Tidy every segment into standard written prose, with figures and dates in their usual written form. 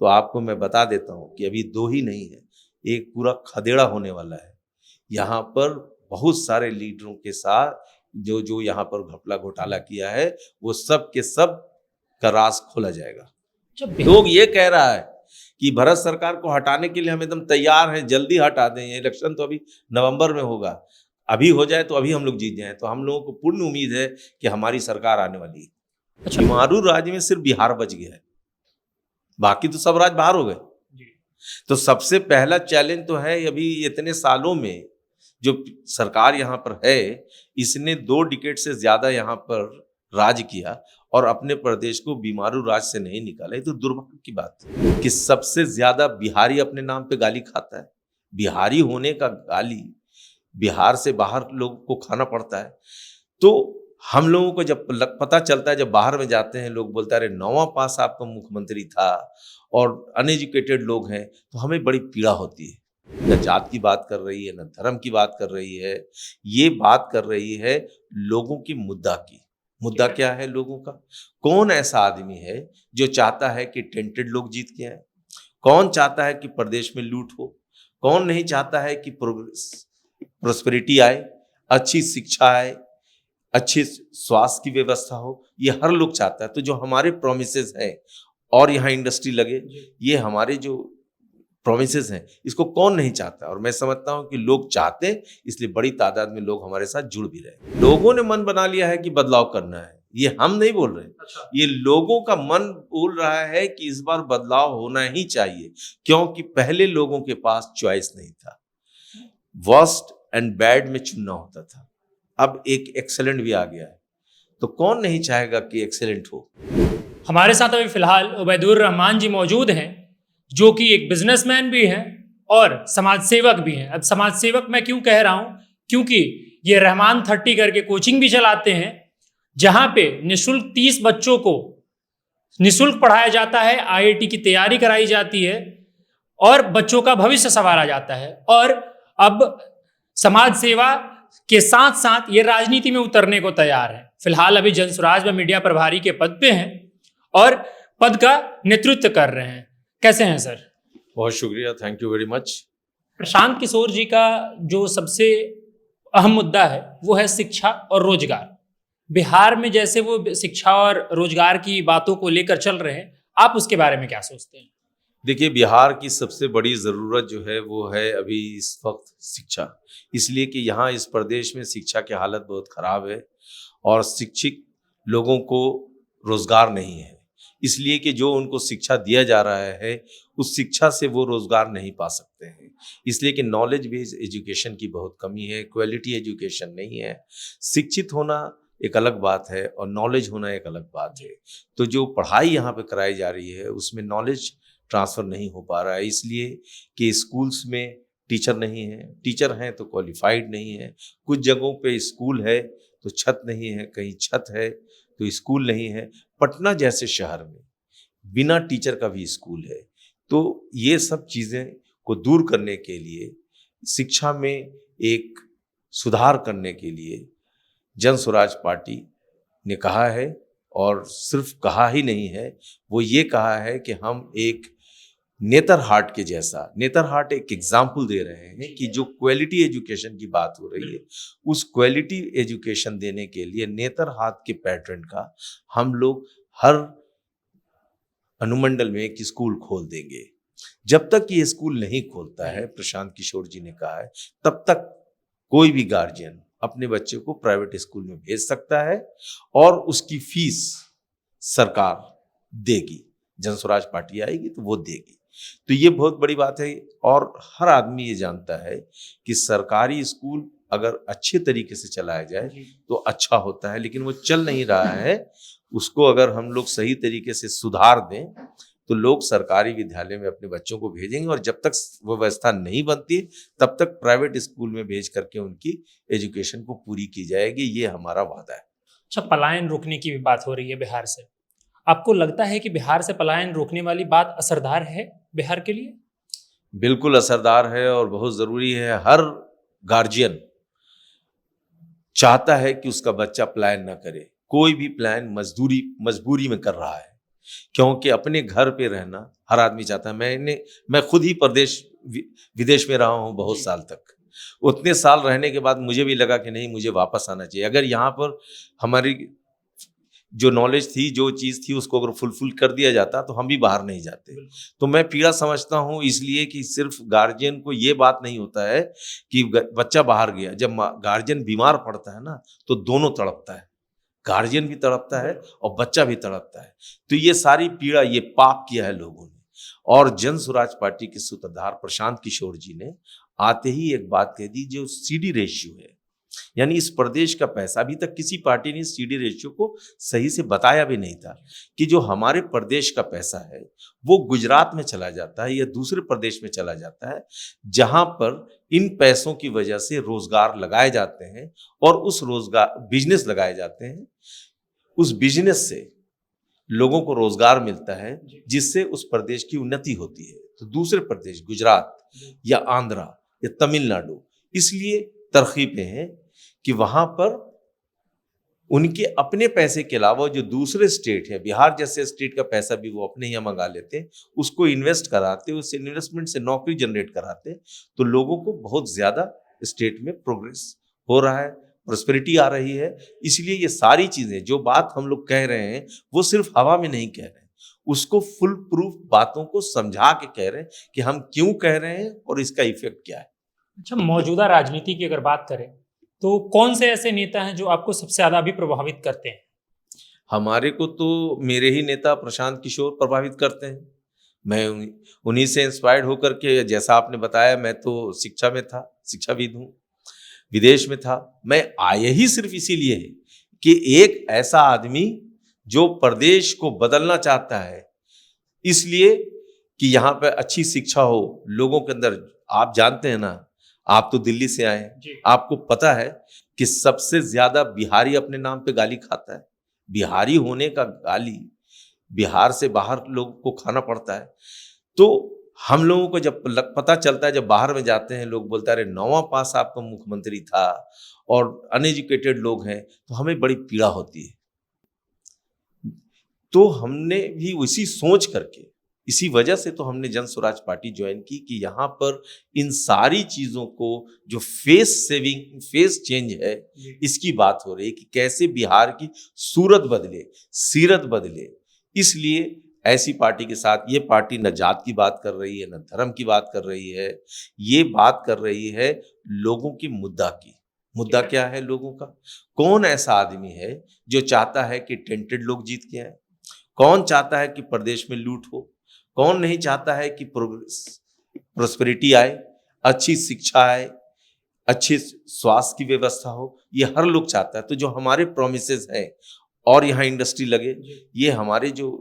तो आपको मैं बता देता हूँ कि अभी 2 ही नहीं है, एक पूरा खदेड़ा होने वाला है। यहाँ पर बहुत सारे लीडरों के साथ जो जो यहाँ पर घपला घोटाला किया है, वो सब के सब का राज खोला जाएगा। लोग ये कह रहा है कि भारत सरकार को हटाने के लिए हम एकदम तैयार हैं, जल्दी हटा दें, इलेक्शन तो अभी नवंबर में होगा, अभी हो जाए तो अभी हम लोग जीत जाएं। तो हम लोगों को पूर्ण उम्मीद है कि हमारी सरकार आने वाली है। बीमारू राज्य में सिर्फ बिहार बच गया है, बाकी तो सब राज्य बाहर हो गए। तो सबसे पहला चैलेंज तो है, अभी इतने सालों में जो सरकार यहाँ पर है, इसने 2 डिकेड से ज्यादा यहाँ पर राज किया और अपने प्रदेश को बीमारू राज्य से नहीं निकाला। ये तो दुर्भाग्य की बात है कि सबसे ज्यादा बिहारी अपने नाम पे गाली खाता है। बिहारी होने का गाली बिहार से बाहर लोगों को खाना पड़ता है। तो हम लोगों को जब पता चलता है, जब बाहर में जाते हैं, लोग बोलते हैं अरे 9वां पास आपका मुख्यमंत्री था और अनएजुकेटेड लोग हैं, तो हमें बड़ी पीड़ा होती है। न जात की बात कर रही है, न धर्म की बात कर रही है, ये बात कर रही है लोगों की मुद्दा की। मुद्दा क्या है लोगों का? कौन ऐसा आदमी है जो चाहता है कि टेंटेड लोग जीत के आए? कौन चाहता है कि प्रदेश में लूट हो? कौन नहीं चाहता है कि प्रोस्पेरिटी आए, अच्छी शिक्षा आए, अच्छी स्वास्थ्य की व्यवस्था हो? ये हर लोग चाहता है। तो जो हमारे प्रोमिसेस हैं और यहाँ इंडस्ट्री लगे, ये हमारे जो प्रोमिसेस हैं, इसको कौन नहीं चाहता? और मैं समझता हूँ कि लोग चाहते हैं, इसलिए बड़ी तादाद में लोग हमारे साथ जुड़ भी रहे। लोगों ने मन बना लिया है कि बदलाव करना है, ये हम नहीं बोल रहे। अच्छा। ये लोगों का मन बोल रहा है कि इस बार बदलाव होना ही चाहिए, क्योंकि पहले लोगों के पास चॉइस नहीं था, वर्स्ट एंड बैड में चुनना होता था। अब एक एक्सेलेंट भी आ गया है, तो कौन नहीं चाहेगा कि एक्सेलेंट हो। हमारे साथ अभी फिलहाल उबैदुर रहमान जी मौजूद हैं, जो कि एक बिजनेसमैन भी हैं और समाज सेवक भी हैं। अब समाज सेवक मैं क्यों कह रहा हूं, क्योंकि ये रहमान 30 करके कोचिंग भी चलाते हैं, जहां पे निःशुल्क 30 बच्चों को निःशुल्क पढ़ाया जाता है, IIT की तैयारी कराई जाती है और बच्चों का भविष्य संवारा जाता है। और अब समाज सेवा के साथ साथ ये राजनीति में उतरने को तैयार है। फिलहाल अभी जनसुराज में मीडिया प्रभारी के पद पे हैं और पद का नेतृत्व कर रहे हैं। कैसे हैं सर? बहुत शुक्रिया, thank you very much. Prashant Kishor जी का जो सबसे अहम मुद्दा है वो है शिक्षा और रोजगार। बिहार में जैसे वो शिक्षा और रोजगार की बातों को लेकर चल रहे हैं, आप उसके बारे में क्या सोचते हैं? देखिए, बिहार की सबसे बड़ी ज़रूरत जो है वो है अभी इस वक्त शिक्षा, इसलिए कि यहाँ इस प्रदेश में शिक्षा की हालत बहुत ख़राब है और शिक्षित लोगों को रोज़गार नहीं है, इसलिए कि जो उनको शिक्षा दिया जा रहा है उस शिक्षा से वो रोज़गार नहीं पा सकते हैं, इसलिए कि नॉलेज बेस्ड एजुकेशन की बहुत कमी है, क्वालिटी एजुकेशन नहीं है। शिक्षित होना एक अलग बात है और नॉलेज होना एक अलग बात है। तो जो पढ़ाई यहाँ पे कराई जा रही है उसमें नॉलेज ट्रांसफ़र नहीं हो पा रहा है, इसलिए कि स्कूल्स में टीचर नहीं है, टीचर हैं तो क्वालिफाइड नहीं है। कुछ जगहों पे स्कूल है तो छत नहीं है, कहीं छत है तो स्कूल नहीं है। पटना जैसे शहर में बिना टीचर का भी स्कूल है। तो ये सब चीज़ें को दूर करने के लिए, शिक्षा में एक सुधार करने के लिए जन स्वराज पार्टी ने कहा है, और सिर्फ कहा ही नहीं है, वो ये कहा है कि हम एक नेतरहाट के जैसा, नेतरहाट एक एग्जाम्पल दे रहे हैं कि जो क्वालिटी एजुकेशन की बात हो रही है, उस क्वालिटी एजुकेशन देने के लिए नेतरहाट के पैटर्न का हम लोग हर अनुमंडल में एक स्कूल खोल देंगे। जब तक ये स्कूल नहीं खोलता है, प्रशांत किशोर जी ने कहा है, तब तक कोई भी गार्जियन अपने बच्चे को प्राइवेट स्कूल में भेज सकता है और उसकी फीस सरकार देगी। जन स्वराज पार्टी आएगी तो वो देगी। तो ये बहुत बड़ी बात है और हर आदमी ये जानता है कि सरकारी स्कूल अगर अच्छे तरीके से चलाया जाए तो अच्छा होता है, लेकिन वो चल नहीं रहा है। उसको अगर हम लोग सही तरीके से सुधार दें तो लोग सरकारी विद्यालय में अपने बच्चों को भेजेंगे, और जब तक वो व्यवस्था नहीं बनती तब तक प्राइवेट स्कूल में भेज करके उनकी एजुकेशन को पूरी की जाएगी। ये हमारा वादा है। अच्छा, पलायन रोकने की भी बात हो रही है बिहार से। आपको लगता है कि बिहार से पलायन रोकने वाली बात असरदार है बिहार के लिए? बिल्कुल असरदार है और बहुत ज़रूरी है। हर गार्जियन चाहता है कि उसका बच्चा पलायन ना करे। कोई भी पलायन मजबूरी में कर रहा है, क्योंकि अपने घर पे रहना हर आदमी चाहता है। मैं खुद ही विदेश में रहा हूँ बहुत जी। साल तक। उतने साल रहने के बाद मुझे भी लगा कि नहीं, मुझे वापस आना चाहिए। अगर यहाँ पर हमारी जो नॉलेज थी, जो चीज़ थी, उसको अगर फुलफिल कर दिया जाता तो हम भी बाहर नहीं जाते। तो मैं पीड़ा समझता हूँ इसलिए कि सिर्फ गार्जियन को ये बात नहीं होता है कि बच्चा बाहर गया। जब गार्जियन बीमार पड़ता है ना, तो दोनों तड़पता है, गार्जियन भी तड़पता है और बच्चा भी तड़पता है। तो ये सारी पीड़ा, ये पाप किया है लोगों ने। और जन स्वराज पार्टी के सूत्रधार प्रशांत किशोर जी ने आते ही एक बात कह दी, जो सीडी रेशियो है, यानी इस प्रदेश का पैसा, अभी तक किसी पार्टी ने सीडी रेशियो को सही से बताया भी नहीं था कि जो हमारे प्रदेश का पैसा है वो गुजरात में चला जाता है या दूसरे प्रदेश में चला जाता है, जहां पर इन पैसों की वजह से रोजगार लगाए जाते हैं और उस रोजगार बिजनेस लगाए जाते हैं। उस बिजनेस से लोगों को रोजगार मिलता है, जिससे उस प्रदेश की उन्नति होती है। तो दूसरे प्रदेश, गुजरात या आंध्रा या तमिलनाडु, इसलिए तरक्की पे हैं कि वहां पर उनके अपने पैसे के अलावा जो दूसरे स्टेट है, बिहार जैसे स्टेट का पैसा भी वो अपने यहाँ मंगा लेते हैं, उसको इन्वेस्ट कराते, उस इन्वेस्टमेंट से नौकरी जनरेट कराते, तो लोगों को बहुत ज्यादा स्टेट में प्रोग्रेस हो रहा है, प्रोस्पेरिटी आ रही है। इसलिए ये सारी चीजें, जो बात हम लोग कह रहे हैं, वो सिर्फ हवा में नहीं कह रहे हैं, उसको फुल प्रूफ बातों को समझा के कह रहे हैं कि हम क्यों कह रहे हैं और इसका इफेक्ट क्या है। अच्छा, मौजूदा राजनीति की अगर बात करें तो कौन से ऐसे नेता हैं जो आपको सबसे ज्यादा अभी प्रभावित करते हैं? हमारे को तो मेरे ही नेता प्रशांत किशोर प्रभावित करते हैं। मैं उन्हीं से इंस्पायर्ड होकर के, जैसा आपने बताया, मैं तो शिक्षा में था, शिक्षाविद हूँ, विदेश में था। मैं आया ही सिर्फ इसीलिए है कि एक ऐसा आदमी जो प्रदेश को बदलना चाहता है, इसलिए कि यहाँ पे अच्छी शिक्षा हो लोगों के अंदर। आप जानते हैं ना, आप तो दिल्ली से आए हैं, आपको पता है कि सबसे ज्यादा बिहारी अपने नाम पे गाली खाता है। बिहारी होने का गाली बिहार से बाहर लोगों को खाना पड़ता है। तो हम लोगों को जब पता चलता है, जब बाहर में जाते हैं, लोग बोलते हैं अरे 9वां पास आपका मुख्यमंत्री था और अनएजुकेटेड लोग हैं, तो हमें बड़ी पीड़ा होती है। तो हमने भी उसी सोच करके, इसी वजह से तो हमने जन स्वराज पार्टी ज्वाइन की कि यहाँ पर इन सारी चीजों को, जो फेस चेंज है, इसकी बात हो रही है कि कैसे बिहार की सूरत बदले, सीरत बदले। इसलिए ऐसी पार्टी के साथ, ये पार्टी न जात की बात कर रही है, न धर्म की बात कर रही है, ये बात कर रही है लोगों की मुद्दा की। मुद्दा क्या है लोगों का? कौन ऐसा आदमी है जो चाहता है कि टेंटेड लोग जीत के आए? कौन चाहता है कि प्रदेश में लूट हो? कौन नहीं चाहता है कि प्रोस्पेरिटी आए, अच्छी शिक्षा आए, अच्छी स्वास्थ्य की व्यवस्था हो? ये हर लोग चाहता है। तो जो हमारे प्रोमिसेस हैं, और यहाँ इंडस्ट्री लगे, ये हमारे जो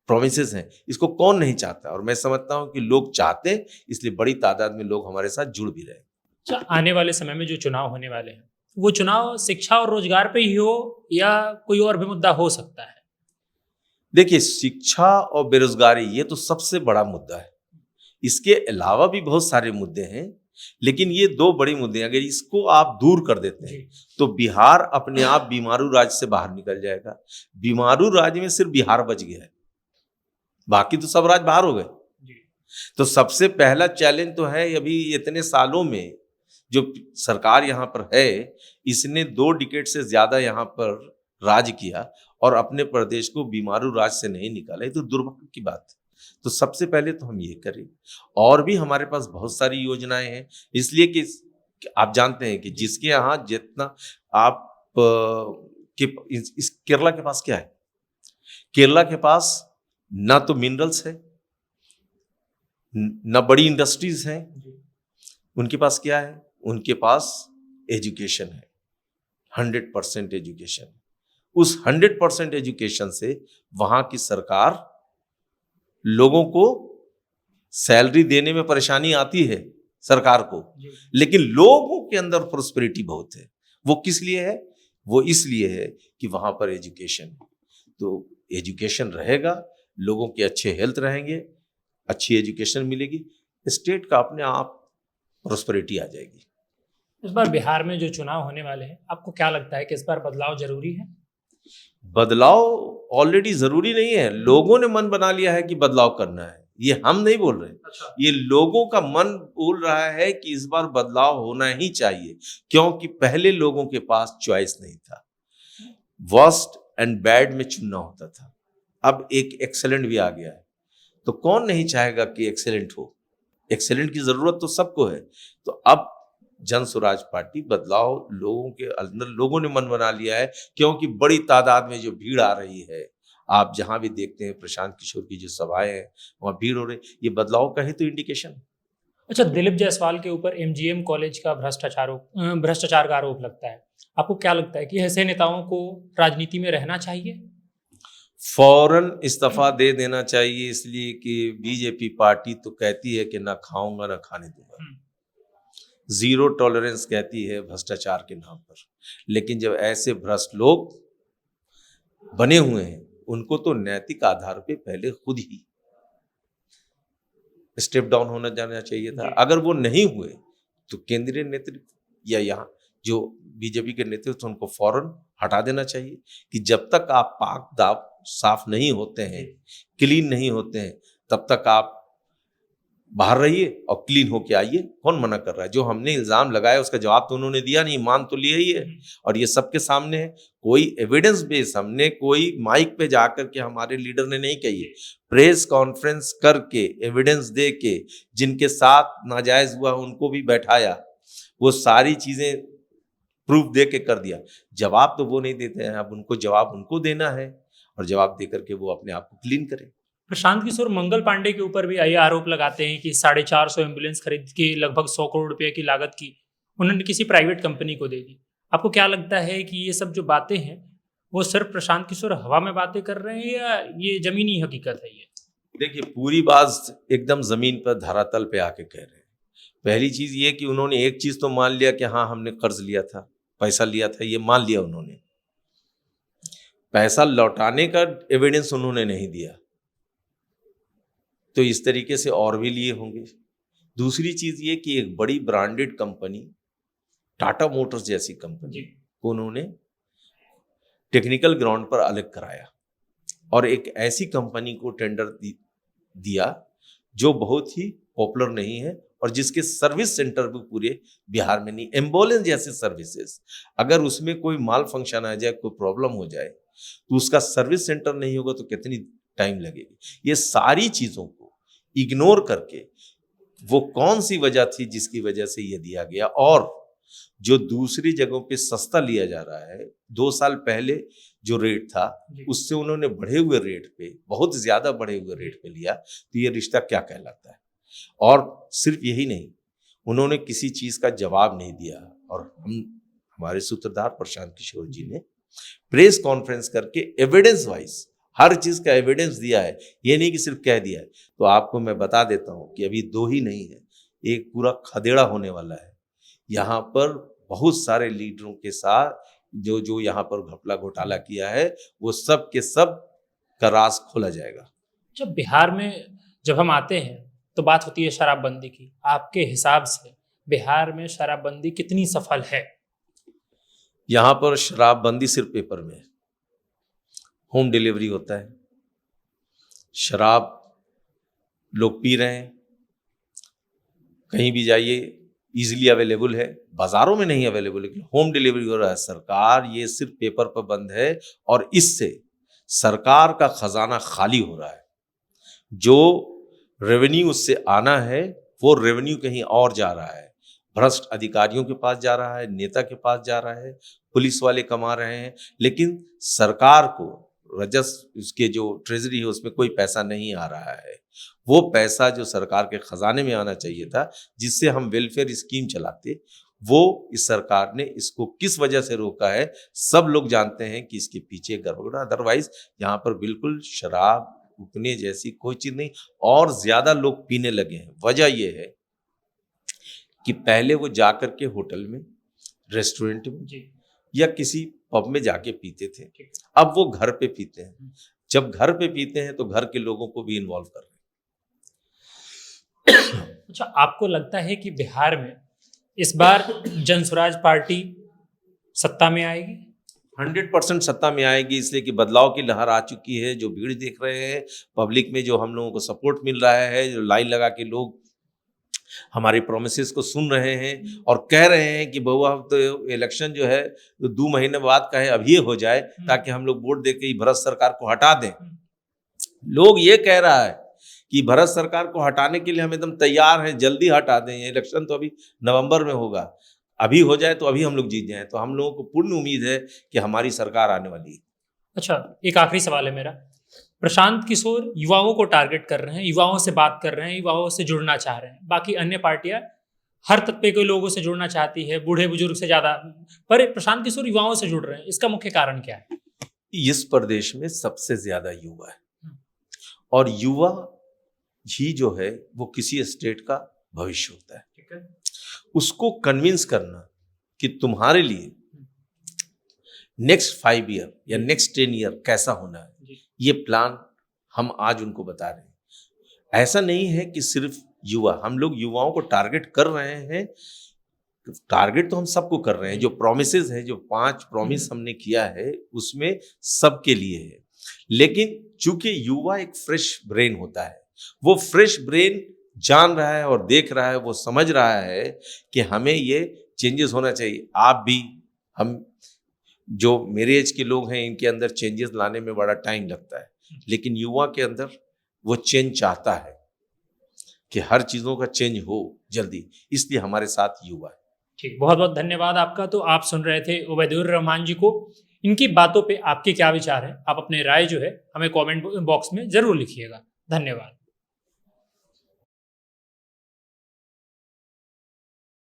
प्रोमिसेस हैं, इसको कौन नहीं चाहता? और मैं समझता हूँ कि लोग चाहते हैं, इसलिए बड़ी तादाद में लोग हमारे साथ जुड़ भी रहे। अच्छा, आने वाले समय में जो चुनाव होने वाले हैं, वो चुनाव शिक्षा और रोजगार पे ही हो या कोई और भी मुद्दा हो सकता है? देखिए, शिक्षा और बेरोजगारी ये तो सबसे बड़ा मुद्दा है। इसके अलावा भी बहुत सारे मुद्दे हैं, लेकिन ये 2 बड़े मुद्दे हैं। अगर इसको आप दूर कर देते हैं तो बिहार अपने आप बीमारू राज्य से बाहर निकल जाएगा। बीमारू राज्य में सिर्फ बिहार बच गया है, बाकी तो सब राज्य बाहर हो गए। तो सबसे पहला चैलेंज तो है, अभी इतने सालों में जो सरकार यहाँ पर है, इसने 2 डिकेड से ज्यादा यहाँ पर राज किया और अपने प्रदेश को बीमारू राज से नहीं निकाला। ये तो दुर्भाग्य की बात है। तो सबसे पहले तो हम ये करें। और भी हमारे पास बहुत सारी योजनाएं हैं, इसलिए कि आप जानते हैं कि जिसके यहाँ जितना आप इस केरला के पास क्या है? केरला के पास ना तो मिनरल्स है, ना बड़ी इंडस्ट्रीज हैं। उनके पास क्या है? उनके पास एजुकेशन है, 100% एजुकेशन। उस 100% एजुकेशन से वहां की सरकार, लोगों को सैलरी देने में परेशानी आती है सरकार को, लेकिन लोगों के अंदर प्रोस्पेरिटी बहुत है। वो किस लिए है? वो इसलिए है कि वहां पर एजुकेशन है। तो एजुकेशन रहेगा, लोगों के अच्छे हेल्थ रहेंगे, अच्छी एजुकेशन मिलेगी, स्टेट का अपने आप प्रोस्पेरिटी आ जाएगी। इस बार बिहार में जो चुनाव होने वाले हैं, आपको क्या लगता है कि इस बार बदलाव जरूरी है? बदलाव ऑलरेडी जरूरी नहीं है, लोगों ने मन बना लिया है कि बदलाव करना है, ये हम नहीं बोल रहे। अच्छा। ये लोगों का मन बोल रहा है कि इस बार बदलाव होना ही चाहिए, क्योंकि पहले लोगों के पास चॉइस नहीं था, वर्स्ट एंड बैड में चुनना होता था। अब एक एक्सेलेंट भी आ गया है, तो कौन नहीं चाहेगा कि एक्सेलेंट हो। एक्सेलेंट की जरूरत तो सबको है। तो अब जन स्वराज पार्टी बदलाव लोगों के अंदर, लोगों ने मन बना लिया है, क्योंकि बड़ी तादाद में जो भीड़ आ रही है, आप जहां भी देखते हैं प्रशांत किशोर की जो सभाएं हैं वहां भीड़ हो रही, ये बदलाव का ही तो इंडिकेशन है। अच्छा, दिलीप जायसवाल के ऊपर एमजीएम कॉलेज का भ्रष्टाचार का आरोप लगता है। आपको क्या लगता है कि ऐसे नेताओं को राजनीति में रहना चाहिए? फौरन इस्तीफा दे देना चाहिए, इसलिए कि बीजेपी पार्टी तो कहती है कि ना खाऊंगा ना खाने दूंगा, जीरो टॉलरेंस कहती है भ्रष्टाचार के नाम पर। लेकिन जब ऐसे भ्रष्ट लोग बने हुए हैं, उनको तो नैतिक आधार पे पहले खुद ही स्टेप डाउन होना जाना चाहिए था। अगर वो नहीं हुए तो केंद्रीय नेतृत्व या यहाँ जो बीजेपी के नेतृत्व, उनको फौरन हटा देना चाहिए कि जब तक आप पाक दाव साफ नहीं होते हैं, क्लीन नहीं होते हैं, तब तक आप बाहर रहिए और क्लीन होके आइए। कौन मना कर रहा है? जो हमने इल्जाम लगाया उसका जवाब तो उन्होंने दिया नहीं, मान तो लिया ही है, और ये सबके सामने है। कोई एविडेंस बेस हमने कोई माइक पे जाकर के हमारे लीडर ने नहीं कही है, प्रेस कॉन्फ्रेंस करके एविडेंस दे के जिनके साथ नाजायज हुआ उनको भी बैठाया, वो सारी चीजें प्रूफ दे के कर दिया। जवाब तो वो नहीं देते हैं, अब उनको जवाब उनको देना है, और जवाब दे करके वो अपने आप को क्लीन करें। प्रशांत किशोर मंगल पांडे के ऊपर भी ये आरोप लगाते हैं कि 450 एम्बुलेंस खरीद के लगभग 100 करोड़ रुपए की लागत की उन्होंने किसी प्राइवेट कंपनी को दे दी। आपको क्या लगता है कि ये सब जो बातें हैं वो सिर्फ प्रशांत किशोर हवा में बातें कर रहे हैं या ये जमीनी हकीकत है? ये देखिए, पूरी बात एकदम जमीन पर धरातल पे आके कह रहे हैं। पहली चीज ये कि उन्होंने एक चीज तो मान लिया कि हाँ हमने कर्ज लिया था, पैसा लिया था, ये मान लिया उन्होंने। पैसा लौटाने का एविडेंस उन्होंने नहीं दिया, तो इस तरीके से और भी लिए होंगे। दूसरी चीज ये कि एक बड़ी ब्रांडेड कंपनी टाटा मोटर्स जैसी कंपनी को उन्होंने टेक्निकल ग्राउंड पर अलग कराया, और एक ऐसी कंपनी को टेंडर दिया जो बहुत ही पॉपुलर नहीं है और जिसके सर्विस सेंटर भी पूरे बिहार में नहीं। एम्बुलेंस जैसी सर्विसेज, अगर उसमें कोई माल फंक्शन आ जाए, कोई प्रॉब्लम हो जाए, तो उसका सर्विस सेंटर नहीं होगा तो कितनी टाइम लगेगी। ये सारी चीजों को इग्नोर करके वो कौन सी वजह थी जिसकी वजह से ये दिया गया, और जो दूसरी जगहों पे सस्ता लिया जा रहा है, 2 साल पहले जो रेट था उससे उन्होंने बढ़े हुए रेट पे, बहुत ज्यादा बढ़े हुए रेट पे लिया, तो ये रिश्ता क्या कहलाता है? और सिर्फ यही नहीं, उन्होंने किसी चीज का जवाब नहीं दिया, और हमारे सूत्रधार प्रशांत किशोर जी ने प्रेस कॉन्फ्रेंस करके एविडेंस वाइज हर चीज का एविडेंस दिया है, ये नहीं कि सिर्फ कह दिया है। तो आपको मैं बता देता हूं कि अभी 2 ही नहीं है, एक पूरा खदेड़ा होने वाला है। यहाँ पर बहुत सारे लीडरों के साथ जो जो यहाँ पर घपला घोटाला किया है, वो सब के सब का राज खोला जाएगा। जब बिहार में जब हम आते हैं तो बात होती है शराबबंदी की। आपके हिसाब से बिहार में शराबबंदी कितनी सफल है? यहाँ पर शराबबंदी सिर्फ पेपर में है, होम डिलीवरी होता है, शराब लोग पी रहे हैं, कहीं भी जाइए इजीली अवेलेबल है, बाजारों में नहीं अवेलेबल है, होम डिलीवरी हो रहा है। सरकार ये सिर्फ पेपर पर बंद है, और इससे सरकार का खजाना खाली हो रहा है। जो रेवेन्यू उससे आना है वो रेवेन्यू कहीं और जा रहा है, भ्रष्ट अधिकारियों के पास जा रहा है, नेता के पास जा रहा है, पुलिस वाले कमा रहे हैं, लेकिन सरकार को राजस्व, उसके जो ट्रेजरी है उसमें कोई पैसा नहीं आ रहा है। वो पैसा जो सरकार के खजाने में आना चाहिए था, जिससे हम वेलफेयर स्कीम चलाते, वो इस सरकार ने इसको किस वजह से रोका है, सब लोग जानते हैं कि इसके पीछे गड़बड़। अदरवाइज यहाँ पर बिल्कुल शराब रुकने जैसी कोई चीज नहीं, और ज्यादा लोग पीने लगे हैं। वजह ये है कि पहले वो जाकर के होटल में, रेस्टोरेंट में या किसी पब में जाके पीते थे, अब वो घर पे पीते हैं। जब घर पे पीते हैं तो घर के लोगों को भी इन्वॉल्व कर रहे हैं। अच्छा, आपको लगता है कि बिहार में इस बार जनस्वराज पार्टी सत्ता में आएगी? 100% सत्ता में आएगी, इसलिए कि बदलाव की लहर आ चुकी है। जो भीड़ देख रहे हैं पब्लिक में, जो हम लोगों को सपोर्ट मिल रहा है, जो लाइन लगा के लोग हमारी प्रोमिसेस को सुन रहे हैं और कह रहे हैं कि बहुआ तो इलेक्शन जो है 2 महीने बाद का है, अब ये हो जाए ताकि हम लोग वोट देके ही भरत सरकार को हटा दें। लोग ये कह रहा है कि भरत सरकार को हटाने के लिए हम एकदम तैयार हैं, जल्दी हटा दें। इलेक्शन तो अभी नवंबर में होगा, अभी हो जाए तो अभी हम लोग जीत जाएं। तो हम लोगों को पूर्ण उम्मीद है कि हमारी सरकार आने वाली है। अच्छा, एक आखिरी सवाल है मेरा। प्रशांत किशोर युवाओं को टारगेट कर रहे हैं, युवाओं से बात कर रहे हैं, युवाओं से जुड़ना चाह रहे हैं। बाकी अन्य पार्टियां हर तबके के लोगों से जुड़ना चाहती है, बूढ़े बुजुर्ग से ज्यादा, पर प्रशांत किशोर युवाओं से जुड़ रहे हैं। इसका मुख्य कारण क्या है? इस प्रदेश में सबसे ज्यादा युवा है और युवा ही जो है वो किसी स्टेट का भविष्य होता है। ठीक है। उसको कन्विंस करना कि तुम्हारे लिए नेक्स्ट 5 ईयर या नेक्स्ट 10 ईयर कैसा होना है, ये प्लान हम आज उनको बता रहे हैं। ऐसा नहीं है कि सिर्फ युवा, हम लोग युवाओं को टारगेट कर रहे हैं। टारगेट तो हम सबको कर रहे हैं। जो प्रोमिसेस है, जो 5 प्रॉमिस हमने किया है, उसमें सबके लिए है। लेकिन चूंकि युवा एक फ्रेश ब्रेन होता है, वो फ्रेश ब्रेन जान रहा है और देख रहा है, वो समझ रहा है कि हमें ये चेंजेस होना चाहिए। आप भी, हम जो मेरे एज के लोग हैं, इनके अंदर चेंजेस लाने में बड़ा टाइम लगता है, लेकिन युवा के अंदर वो चेंज चाहता है कि हर चीजों का चेंज हो जल्दी, इसलिए हमारे साथ युवा है। ठीक, बहुत बहुत धन्यवाद आपका। तो आप सुन रहे थे उबैदुर रहमान जी को। इनकी बातों पे आपके क्या विचार हैं? आप अपने राय जो है हमें कमेंट बॉक्स में जरूर लिखिएगा। धन्यवाद।